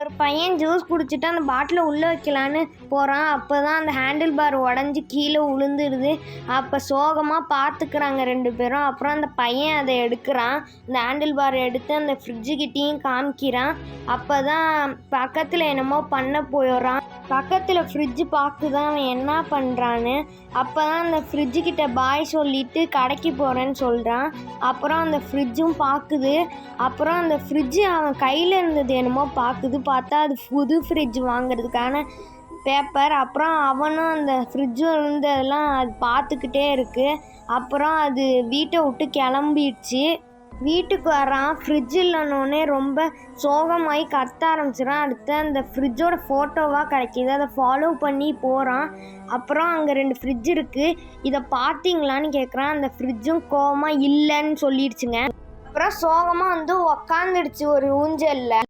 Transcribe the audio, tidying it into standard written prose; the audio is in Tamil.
ஒரு பையன் ஜூஸ் குடிச்சிட்டு அந்த பாட்டிலை உள்ளே வைக்கலான்னு போகிறான். அப்போ தான் அந்த ஹேண்டில் பார் உடஞ்சி கீழே விழுந்துடுது. அப்போ சோகமாக பார்த்துக்கிறாங்க 2 பேரும். அப்புறம் அந்த பையன் அதை எடுக்கிறான். அந்த ஹேண்டில் பார் எடுத்து அந்த ஃப்ரிட்ஜுக்கிட்டேயும் காமிக்கிறான். அப்போ தான் பக்கத்தில் என்னமோ பண்ண போயிடுறான். பக்கத்தில் ஃப்ரிட்ஜு பார்க்குதான் அவன் என்ன பண்ணுறான்னு. அப்போ தான் அந்த ஃப்ரிட்ஜுக்கிட்ட பாய் சொல்லிவிட்டு கடைக்கு போகிறேன்னு சொல்கிறான். அப்புறம் அந்த ஃப்ரிட்ஜும் பார்க்குது. அப்புறம் அந்த ஃப்ரிட்ஜு அவன் கையில் இருந்தது என்னமோ பார்க்குது. பார்த்தா அது புது ஃப்ரிட்ஜ் வாங்கிறதுக்கான பேப்பர். அப்புறம் அவனும் அந்த ஃப்ரிட்ஜு இருந்ததெல்லாம் அது பார்த்துக்கிட்டே இருக்குது. அப்புறம் அது வீட்டை விட்டு கிளம்பிடுச்சு. வீட்டுக்கு வரான். ஃப்ரிட்ஜ் இல்லைன்னொன்னே ரொம்ப சோகமாகி கத்த ஆரம்பிச்சிடான். அடுத்து அந்த ஃப்ரிட்ஜோட ஃபோட்டோவாக கிடைக்கிது. அதை ஃபாலோ பண்ணி போகிறான். அப்புறம் அங்கே 2 ஃப்ரிட்ஜ் இருக்குது. இதை பார்த்தீங்களான்னு கேட்குறான். அந்த ஃப்ரிட்ஜும் கோவமாக இல்லைன்னு சொல்லிடுச்சுங்க. அப்புறம் சோகமாக வந்து உக்காந்துடுச்சு ஒரு ஊஞ்சலில்.